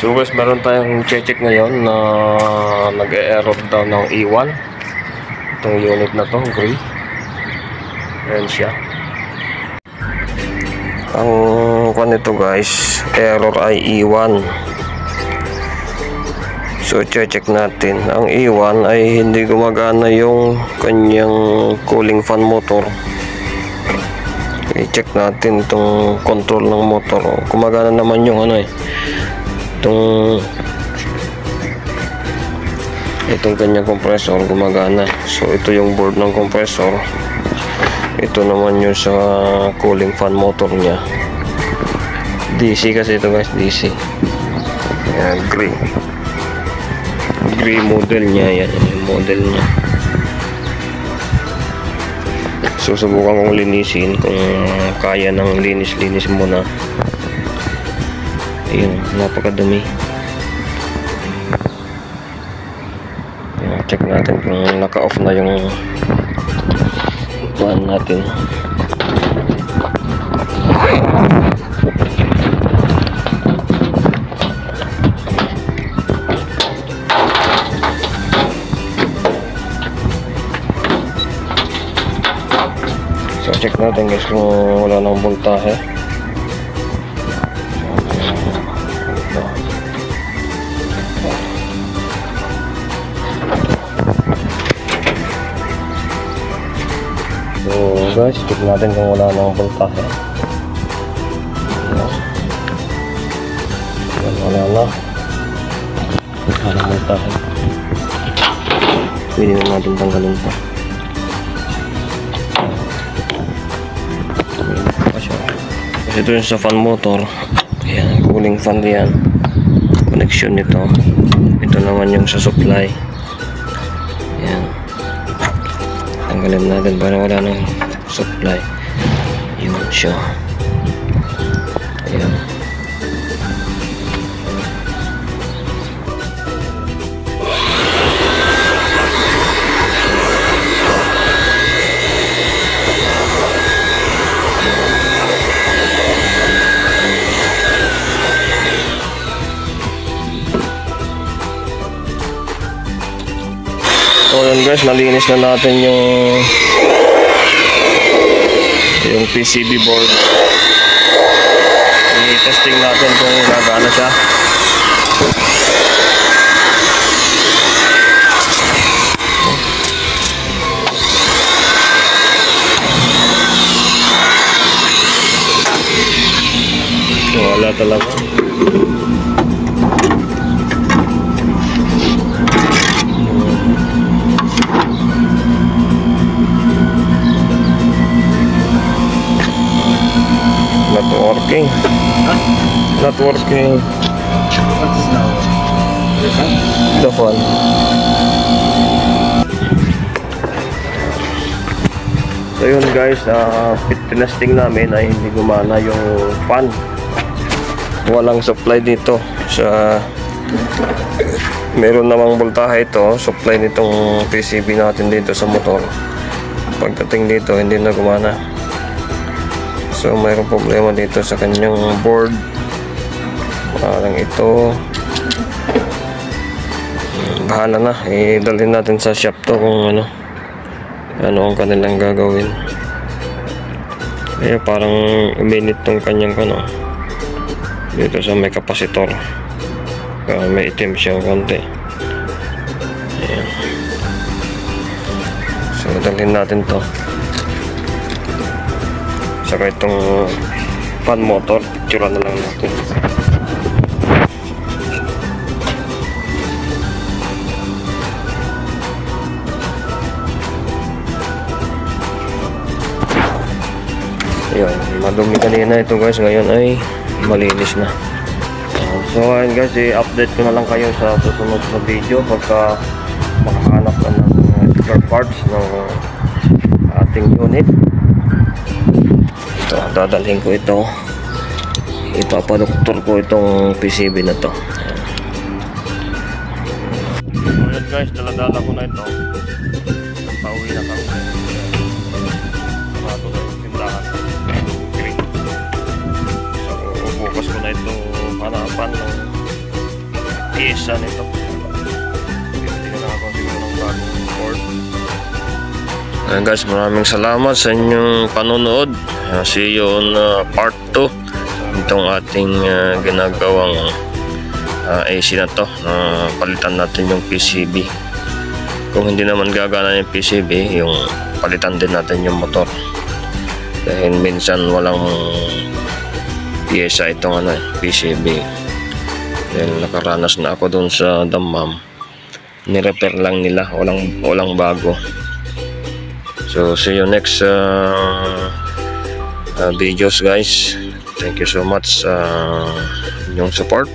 So guys, meron tayong check ngayon na nag-error daw ng E1. Itong unit na to, gray. Ayan siya. Ang kwan nito guys, error ay E1. So check natin. Ang E1 ay hindi gumagana yung kanyang cooling fan motor. I-check natin itong control ng motor. Gumagana naman yung itong kanyang compressor gumagana. So ito yung board ng compressor, ito naman yung sa cooling fan motor nya. DC kasi ito guys, DC. Ayan, gray model nya. Yan yung model nya. So subukan kong linisin kung kaya ng linis muna. Ayun, napakadumi. Check natin kung naka-off na yung fan natin. So check natin guys kung wala nang voltahe. So guys, check natin kung wala nang voltahe. Wala nang voltahe. Pwede na natin tanggalin pa. Kasi ito yung sa fan motor. Ayan, cooling fan yan. Connection nito. Ito naman yung sa supply. Ayan. Tanggalin natin para wala nang supply. Yun siya. Ayan. So yun guys, nalinis na natin yung PCB board. I-testing natin kung gagana siya. Wala talaga. Not working. What is now? The fan. So yun guys, pinasting namin ay hindi gumana yung fan. Walang supply dito sa meron namang voltahe ito, supply nitong PCB natin dito sa motor. Pagdating dito hindi na gumana. So mayroong problema dito sa kanyang board. Parang ito. Bahala na. Idalhin natin sa shop to kung ano ang kanilang gagawin. Parang uminit tong kanyang dito sa may kapasitor. May itim siya konti. Ayan. So dalhin natin to. Saka itong fan motor, tsura na lang natin. Ayun, madumi kanina ito guys, ngayon ay malinis na. So ayun guys, i-update ko na lang kayo sa susunod na video pagka makahanap na ng spare parts ng ating unit. Dadalhin ko ito, ipapadoktor ko itong PCB na to. So yan guys, daladala ko na ito. Pauwi na kami. Sarado na yung tindahan. So bukas ko na ito hanapan ng pyesa nito. Bibili na lang ako siguro ng bagong board. Ayan guys, maraming salamat sa inyong panonood. See you on part 2 itong ating ginagawang AC na to. Palitan natin yung PCB. Kung hindi naman gagana yung PCB, yung palitan din natin yung motor. Dahil minsan walang pyesa itong PCB. Dahil nakaranas na ako dun sa Dammam. Ni-repair lang nila, walang bago. So see you next videos guys. Thank you so much sa inyong support.